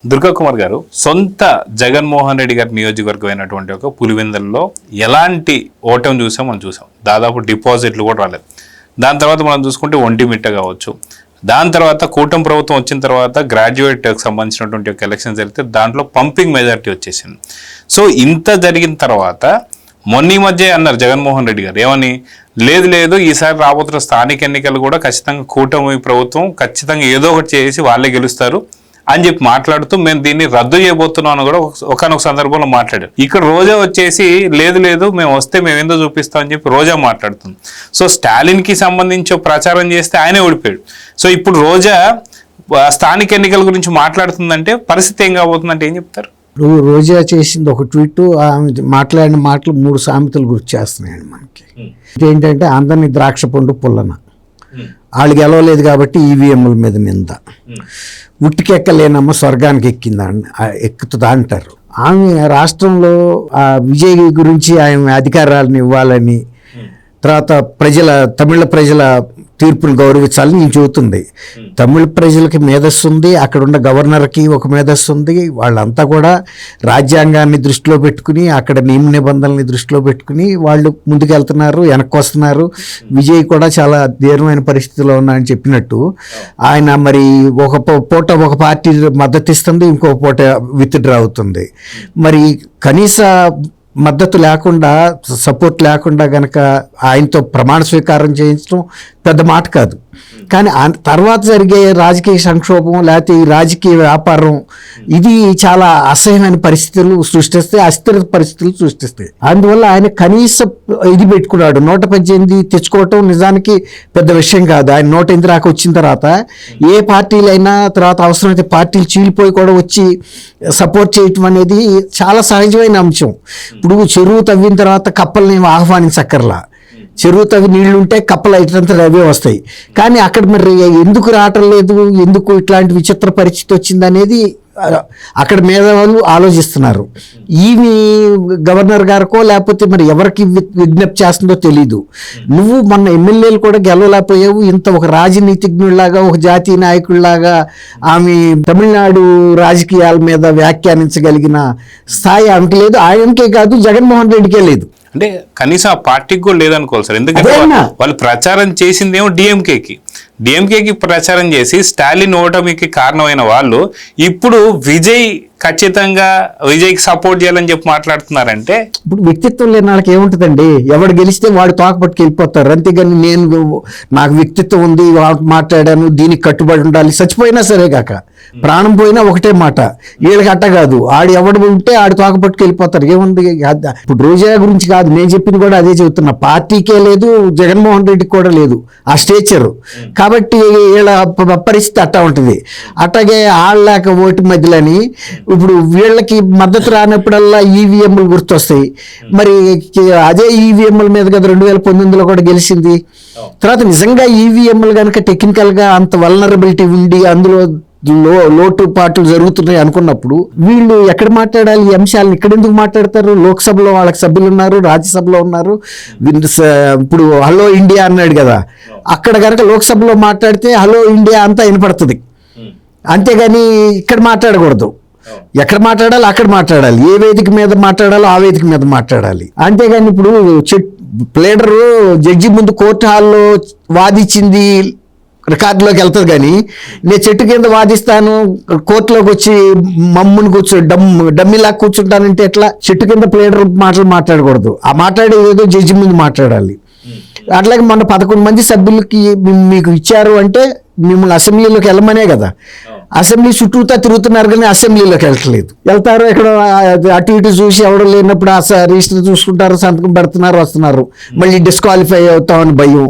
దుర్గా కుమార్ గారు సొంత జగన్మోహన్ రెడ్డి గారి నియోజకవర్గం అయినటువంటి ఒక పులివెందులలో ఎలాంటి ఓటమి మనం చూసాం. దాదాపు డిపాజిట్లు కూడా రాలేదు. దాని తర్వాత మనం చూసుకుంటే ఒంటిమిట్ట కావచ్చు. దాని తర్వాత కూటమి ప్రభుత్వం వచ్చిన తర్వాత గ్రాడ్యుయేట్కి సంబంధించినటువంటి ఒక ఎలక్షన్ జరిగితే దాంట్లో పంపింగ్ మెజారిటీ వచ్చేసింది. సో ఇంత జరిగిన తర్వాత మొన్న ఈ మధ్య అన్నారు జగన్మోహన్ రెడ్డి గారు ఏమని, లేదు ఈసారి రాబోతున్న స్థానిక ఎన్నికలు కూడా ఖచ్చితంగా కూటమి ప్రభుత్వం ఖచ్చితంగా ఏదో ఒకటి చేసి వాళ్ళే గెలుస్తారు అని చెప్పి మాట్లాడుతూ మేము దీన్ని రద్దు చేయబోతున్నాం అని కూడా ఒకనొక సందర్భంలో మాట్లాడారు. ఇక్కడ రోజా వచ్చేసి లేదు మేము వస్తే మేము ఏందో చూపిస్తాం అని చెప్పి రోజా మాట్లాడుతుంది. సో స్టాలిన్కి సంబంధించి ప్రచారం చేస్తే ఆయనే ఓడిపోయాడు. సో ఇప్పుడు రోజా స్థానిక ఎన్నికల గురించి మాట్లాడుతుందంటే పరిస్థితి ఏం కాబోతుందంటే ఏం చెప్తారు? రోజా చేసింది ఒక ట్వీట్, ఆమె మాట్లాడిన మాటలు 3 సామెతలు గుర్తు చేస్తున్నాయండి మనకి. ఏంటంటే అందరినీ ద్రాక్ష పండు పుల్లన, వాళ్ళు గెలవలేదు కాబట్టి ఈవీఎంల మీద నింద, ఉట్టికెక్కలేనమ్మ స్వర్గానికి ఎక్కుతుందా అంటారు. ఆమె రాష్ట్రంలో విజయ్ గురించి ఆమె అధికారాలను ఇవ్వాలని, తర్వాత తమిళ ప్రజల తీర్పును గౌరవించాలని నేను చెబుతుంది. తమిళ ప్రజలకి మేధస్సు ఉంది, అక్కడ ఉన్న గవర్నర్కి ఒక మేధస్సు ఉంది. వాళ్ళంతా కూడా రాజ్యాంగాన్ని దృష్టిలో పెట్టుకుని, అక్కడ నియమ నిబంధనల్ని దృష్టిలో పెట్టుకుని వాళ్ళు ముందుకెళ్తున్నారు, వెనక్కి వస్తున్నారు. విజయ్ కూడా చాలా దీర్ఘమైన పరిస్థితిలో ఉన్నాయని చెప్పినట్టు ఆయన మరి ఒక పూట ఒక పార్టీ మద్దతు ఇస్తుంది, ఇంకో పూట విత్డ్రా అవుతుంది. మరి కనీస మద్దతు లేకుండా, సపోర్ట్ లేకుండా గనక ఆయనతో ప్రమాణ స్వీకారం చేయించడం పెద్ద మాట కాదు. కానీ తర్వాత జరిగే రాజకీయ సంక్షోభం లేకపోతే ఈ రాజకీయ వ్యాపారం ఇది చాలా అసహ్యమైన పరిస్థితులు సృష్టిస్తాయి, అస్థిర పరిస్థితులు సృష్టిస్తాయి. అందువల్ల ఆయన కనీస ఇది పెట్టుకున్నాడు. 118 తెచ్చుకోవటం నిజానికి పెద్ద విషయం కాదు. ఆయన 108 దాకా వచ్చిన తర్వాత ఏ పార్టీలైనా తర్వాత అవసరమైతే పార్టీలు చీలిపోయి కూడా వచ్చి సపోర్ట్ చేయటం అనేది చాలా సహజమైన అంశం. ఇప్పుడు చెరువు తవ్విన తర్వాత కప్పల్ని ఆహ్వానించక్కర్లా, చెరువు తవ్వి నీళ్లు ఉంటే కప్పలు ఇట్లంతా అవే వస్తాయి. కానీ అక్కడ మరి ఎందుకు రావటం లేదు, ఎందుకు ఇట్లాంటి విచిత్ర పరిస్థితి వచ్చింది అనేది అక్కడ మేధావులు ఆలోచిస్తున్నారు. ఈమె గవర్నర్ గారికో లేకపోతే మరి ఎవరికి విజ్ఞప్తి చేస్తుందో తెలీదు. నువ్వు మొన్న ఎమ్మెల్యేలు కూడా గెలవలేకపోయావు, ఇంత ఒక రాజనీతిజ్ఞుల్లాగా ఒక జాతీయ నాయకుల్లాగా ఆమె తమిళనాడు రాజకీయాల మీద వ్యాఖ్యానించగలిగిన స్థాయి ఆమెకి లేదు. ఆయనకే కాదు, జగన్మోహన్ రెడ్డికే లేదు. అంటే కనీసం ఆ పార్టీకి కూడా లేదనుకోవాలి సార్. ఎందుకంటే వాళ్ళు ప్రచారం చేసిందేమో డిఎంకేకి ప్రచారం చేసి స్టాలిన్ ఓటమికి కారణమైన వాళ్ళు ఇప్పుడు విజయ్కి సపోర్ట్ చేయాలని చెప్పి మాట్లాడుతున్నారంటే ఇప్పుడు వ్యక్తిత్వం లేని వాళ్ళకి ఏముంటుందండి? ఎవడు గెలిస్తే వాడు తోకపట్టుకు వెళ్ళిపోతారు. అంతేగాని నాకు వ్యక్తిత్వం ఉంది, మాట్లాడాను, దీనికి కట్టుబడి ఉండాలి, చచ్చిపోయినా సరే కాక ప్రాణం పోయినా ఒకటే మాట. వీళ్ళకి అట్ట కాదు, ఎవడు ఉంటే ఆడు తోకపట్టుకు వెళ్ళిపోతారు. ఏముంది ఇప్పుడు రోజా గురించి కాదు నేను చెప్పింది కూడా అదే చెబుతున్నా. పార్టీకే లేదు, జగన్మోహన్ రెడ్డికి కూడా లేదు ఆ స్టేచరు. కాబట్టి వీళ్ళ పరిస్థితి అట్టా ఉంటుంది. అట్టగే ఆడలేక ఓటు మధ్యలని ఇప్పుడు వీళ్ళకి మద్దతు రానప్పుడల్లా ఈవీఎంలు గుర్తొస్తాయి. మరి అదే ఈవీఎంల మీద కదా 2019లో కూడా గెలిచింది. తర్వాత నిజంగా ఈవీఎంలు కనుక టెక్నికల్గా అంత వల్నరబిలిటీ ఉండి అందులో లోటుపాట్లు జరుగుతున్నాయి అనుకున్నప్పుడు వీళ్ళు ఎక్కడ మాట్లాడాలి ఈ అంశాలను? ఇక్కడ ఎందుకు మాట్లాడతారు? లోక్సభలో వాళ్ళకి సభ్యులు ఉన్నారు, రాజ్యసభలో ఉన్నారు. ఇప్పుడు హలో ఇండియా అన్నాడు కదా, అక్కడ కనుక లోక్సభలో మాట్లాడితే హలో ఇండియా అంతా వినపడుతుంది. అంతేగాని ఇక్కడ మాట్లాడకూడదు. ఎక్కడ మాట్లాడాలి అక్కడ మాట్లాడాలి, ఏ వేదిక మీద మాట్లాడాలో ఆ వేదిక మీద మాట్లాడాలి. అంతేగాని ఇప్పుడు ప్లేడరు జడ్జి ముందు కోర్టు హాల్లో వాదించింది రికార్డులోకి వెళ్తుంది. కానీ నేను చెట్టు కింద వాదిస్తాను, కోర్టులోకి వచ్చి మమ్ముని డమ్మిలా కూర్చుంటానంటే ఎట్లా? చెట్టు కింద ప్లేడర్ మాటలు మాట్లాడకూడదు, ఆ మాట్లాడేది ఏదో జడ్జి ముందు మాట్లాడాలి. అట్లాగే మొన్న 11 మంది సభ్యులకి మీకు ఇచ్చారు అంటే మిమ్మల్ని అసెంబ్లీలోకి వెళ్ళమనే కదా. అసెంబ్లీ చుట్టూతా తిరుగుతున్నారు కానీ అసెంబ్లీలోకి వెళ్ళట్లేదు. వెళ్తారు ఇక్కడ అటు ఇటు చూసి ఎవరు లేనప్పుడు రిజిస్టర్ చూసుకుంటారు, సంతకం పెడుతున్నారు, వస్తున్నారు. మళ్ళీ డిస్క్వాలిఫై అవుతామని భయం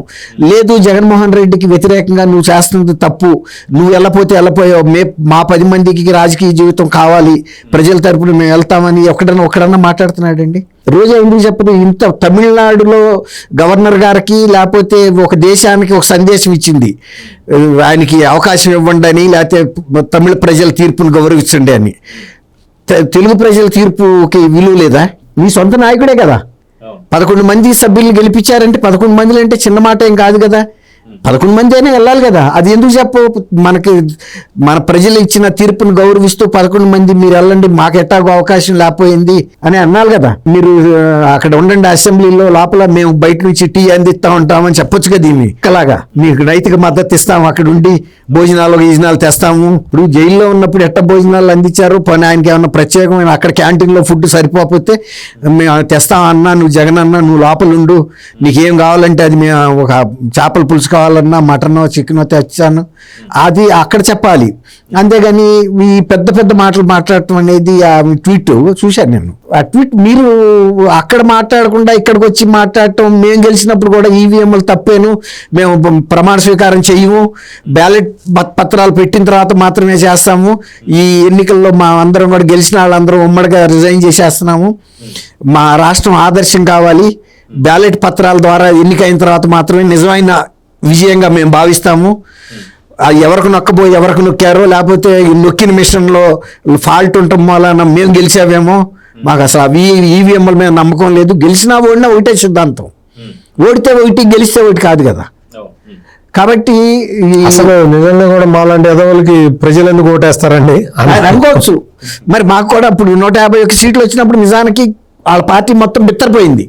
లేదు. జగన్మోహన్ రెడ్డికి వ్యతిరేకంగా నువ్వు చేస్తున్నది తప్పు, నువ్వు వెళ్ళపోయావు, మా 10 మందికి రాజకీయ జీవితం కావాలి, ప్రజల తరపున మేము వెళ్తామని ఒక్కడన్నా మాట్లాడుతున్నాడండి. రోజా ఎందుకు చెప్పదు? ఇంత తమిళనాడులో గవర్నర్ గారికి లేకపోతే ఒక దేశానికి ఒక సందేశం ఇచ్చింది, ఆయనకి అవకాశం ఇవ్వండి అని, లేకపోతే తమిళ ప్రజల తీర్పును గౌరవించండి అని. తెలుగు ప్రజల తీర్పుకి విలువ లేదా? మీ సొంత నాయకుడే కదా 11 మంది సభ్యులను గెలిపించారంటే 11 మందిలు అంటే చిన్న మాట ఏం కాదు కదా. 11 మంది అయినా వెళ్ళాలి కదా. అది ఎందుకు చెప్పు? మనకి మన ప్రజలు ఇచ్చిన తీర్పును గౌరవిస్తూ 11 మంది మీరు వెళ్ళండి, మాకు ఎట్టాగో అవకాశం లేకపోయింది అని అన్నారు కదా. మీరు అక్కడ ఉండండి అసెంబ్లీలో, లోపల మేము బయట నుంచి టీ అందిస్తా ఉంటామని చెప్పొచ్చు కదా. దీన్ని అలాగా మీకు నైతిక మద్దతు ఇస్తాము, అక్కడ ఉండి భోజనాలు తెస్తాము. ఇప్పుడు జైల్లో ఉన్నప్పుడు ఎట్ట భోజనాలు అందించారు, పని ఆయనకి ఏమన్నా ప్రత్యేకమైన అక్కడ క్యాంటీన్లో ఫుడ్ సరిపోతే మేము తెస్తాం అన్నా, నువ్వు జగన్ అన్నా నువ్వు లోపల ఉండు, నీకేం కావాలంటే అది మేము ఒక చేపల పులుసు కావాలన్నా మటనో చికెనో తెచ్చాను, అది అక్కడ చెప్పాలి. అంతేగాని ఈ పెద్ద పెద్ద మాటలు మాట్లాడటం అనేది ఆ ట్వీట్ చూశాను నేను. ఆ ట్వీట్ మీరు అక్కడ మాట్లాడకుండా ఇక్కడికి వచ్చి మాట్లాడటం, మేము గెలిచినప్పుడు కూడా ఈవీఎంలు తప్పేను, మేము ప్రమాణ స్వీకారం చెయ్యము, బ్యాలెట్ పత్రాలు పెట్టిన తర్వాత మాత్రమే చేస్తాము, ఈ ఎన్నికల్లో మా అందరం కూడా గెలిచిన వాళ్ళందరూ ఉమ్మడిగా రిజైన్ చేసేస్తున్నాము, మా రాష్ట్రం ఆదర్శం కావాలి, బ్యాలెట్ పత్రాల ద్వారా ఎన్నికైన తర్వాత మాత్రమే నిజమైన విజయంగా మేము భావిస్తాము, ఎవరికి నొక్కబోయి ఎవరికి నొక్కారో లేకపోతే నొక్కిన మిషన్లో ఫాల్ట్ ఉండటం వలన మేము గెలిచావేమో, మాకు అసలు ఈవీఎంల మీద నమ్మకం లేదు, గెలిచినా ఓడినా ఒకటే సిద్ధాంతం, ఓడితే ఒకటి గెలిస్తే ఒకటి కాదు కదా. కాబట్టి అసలు నిజంగా కూడా మాలాంటి ఎదవలకి ప్రజలు ఎందుకు ఓటేస్తారండి అనుకోవచ్చు. మరి మాకు కూడా ఇప్పుడు 151 సీట్లు వచ్చినప్పుడు నిజానికి వాళ్ళ పార్టీ మొత్తం బిత్తరపోయింది.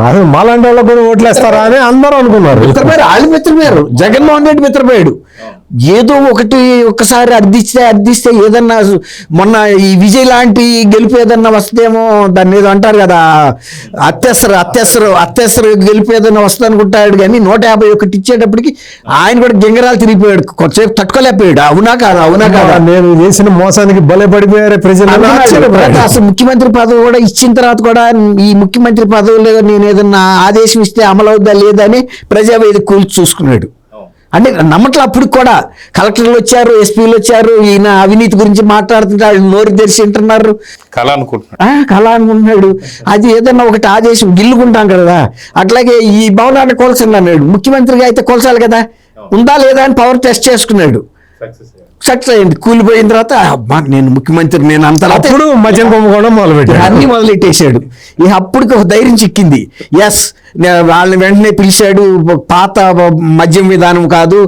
అసలు మాలాంటి వాళ్ళకి కూడా ఓట్లేస్తారా అని అందరూ అనుకున్నారు. మిత్రపోయారు, వాళ్ళు మిత్రపోయారు. జగన్మోహన్ రెడ్డి మిత్రపోయాడు. ఏదో ఒక్కసారి అర్థిస్తే ఏదన్నా మొన్న ఈ విజయ్ లాంటి గెలుపు ఏదన్నా వస్తేమో దాన్ని ఏదో అంటారు కదా, అత్యవసర గెలుపు ఏదన్నా వస్తుంది అనుకుంటాడు. కానీ 151 ఇచ్చేటప్పటికి ఆయన కూడా గింగరాలు తిరిగిపోయాడు, కొంతసేపు తట్టుకోలేకపోయాడు. అవునా కాదా నేను చేసిన మోసానికి బలే పడిపోయారు ప్రజలు. అసలు ముఖ్యమంత్రి పదవి కూడా ఇచ్చిన తర్వాత కూడా ఈ ముఖ్యమంత్రి పదవిలో నేను ఏదన్నా ఆదేశం ఇస్తే అమలవుద్దా లేదా అని ప్రజావేదిక కూల్చి చూసుకున్నాడు. అంటే నమ్మట్లే. అప్పుడు కూడా కలెక్టర్లు వచ్చారు, ఎస్పీలు వచ్చారు, ఈయన అవినీతి గురించి మాట్లాడుతుంటాడు, నోరు తెరిచి వింటున్నారు, కళ అనుకుంటున్నాడు. అది ఏదన్నా ఒకటి ఆదేశం గిల్లుకుంటాం కదా, అట్లాగే ఈ భవనాన్ని కోల్చండి అన్నాడు. ముఖ్యమంత్రిగా అయితే కోల్చాలి కదా, ఉందా లేదా అని పవర్ టెస్ట్ చేసుకున్నాడు, సక్సెస్ అయింది. కూలిపోయిన తర్వాత అబ్బా నేను ముఖ్యమంత్రి, నేను అంత అప్పుడు మద్యం కుంభకోణం అన్ని మొదలెట్టేశాడు. ఇక అప్పటికి ఒక ధైర్యం చిక్కింది. ఎస్, వాళ్ళని వెంటనే పిలిచాడు. పాత మద్యం విధానం కాదు,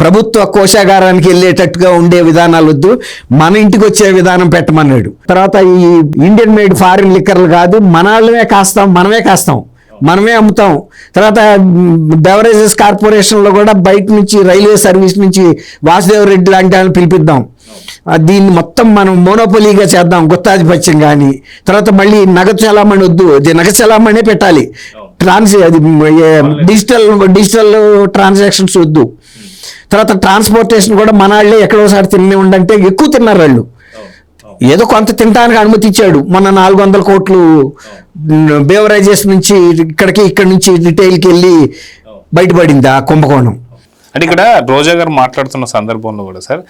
ప్రభుత్వ కోశాగారానికి వెళ్ళేటట్టుగా ఉండే విధానాలు వద్దు, మన ఇంటికి వచ్చే విధానం పెట్టమన్నాడు. తర్వాత ఈ ఇండియన్ మేడ్ ఫారిన్ లిక్కర్లు కాదు, మనమే కాస్తాం, మనమే అమ్ముతాం. తర్వాత బెవరేజెస్ కార్పొరేషన్లో కూడా బయట నుంచి రైల్వే సర్వీస్ నుంచి వాసుదేవ్ రెడ్డి లాంటి వాళ్ళని పిలిపిద్దాం, దీన్ని మొత్తం మనం మోనోపోలీగా చేద్దాం, గుత్తాధిపత్యం. కానీ తర్వాత మళ్ళీ నగదు చలామణి వద్దు, నగదు చలామణి పెట్టాలి, అది డిజిటల్ ట్రాన్సాక్షన్స్ వద్దు. తర్వాత ట్రాన్స్పోర్టేషన్ కూడా మన వాళ్ళే ఎక్కడోసారి తిని ఉండంటే ఎక్కువ తిన్నారు వాళ్ళు, ఏదో కొంత తినడానికి అనుమతి ఇచ్చాడు. మొన్న 400 కోట్లు బేవరేజెస్ నుంచి ఇక్కడి నుంచి రిటైల్కి వెళ్ళి బయటపడింది ఆ కుంభకోణం. అంటే ఇక్కడ రోజా గారు మాట్లాడుతున్న సందర్భంలో కూడా సార్,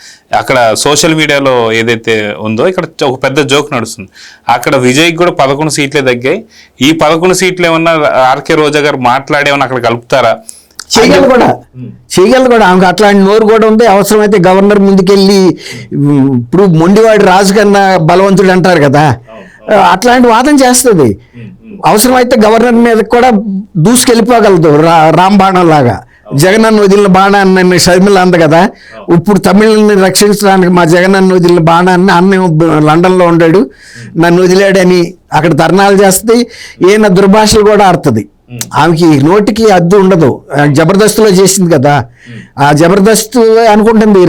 అక్కడ సోషల్ మీడియాలో ఏదైతే ఉందో ఇక్కడ ఒక పెద్ద జోక్ నడుస్తుంది. అక్కడ విజయ్కి కూడా 11 సీట్లే తగ్గాయి, ఈ 11 సీట్లు ఏమన్నా ఆర్కే రోజా గారు మాట్లాడేమన్నా అక్కడ కలుపుతారా? చేయగలరు కూడా, ఆమెకు అట్లాంటి నోరు కూడా ఉంది. అవసరమైతే గవర్నర్ ముందుకెళ్ళి, ఇప్పుడు మొండివాడి రాజు కన్నా బలవంతుడు అంటారు కదా, అట్లాంటి వాదన చేస్తుంది. అవసరమైతే గవర్నర్ మీద కూడా దూసుకెళ్ళిపోగలదు రాంబాణం లాగా. జగనన్న వదిలిన బాణాన్ని షర్మిల అంది కదా, ఇప్పుడు తమిళని రక్షించడానికి మా జగనన్న వదిలిన బాణాన్ని అన్న లండన్లో ఉండాడు, నన్ను వదిలాడని అక్కడ ధర్నాలు చేస్తుంది. ఈయన దుర్భాషలు కూడా ఆడుతుంది. ఆమెకి నోటికి అద్దు ఉండదు. జబర్దస్త్లో చేసింది కదా, ఆ జబర్దస్త్ అనుకుంటుంది.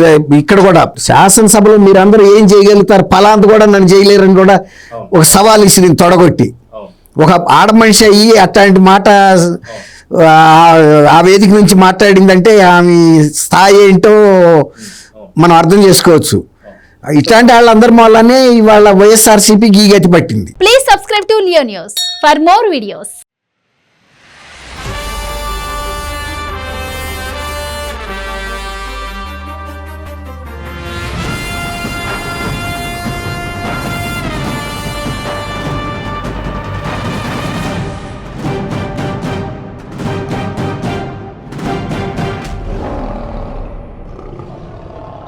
ఇక్కడ కూడా శాసనసభలో మీరందరూ ఏం చేయగలుగుతారు, పలాంత కూడా నన్ను చేయలేరని కూడా ఒక సవాల్ ఇచ్చింది తొడగొట్టి. ఒక ఆడ మనిషి అయ్యి అట్లాంటి మాట ఆ వేదిక నుంచి మాట్లాడిందంటే ఆమె స్థాయి ఏంటో మనం అర్థం చేసుకోవచ్చు. ఇట్లాంటి వాళ్ళందరి వల్లనే ఇవాళ వైఎస్ఆర్సీపీ గీ గతి పట్టింది. Please subscribe to Leo news for more videos.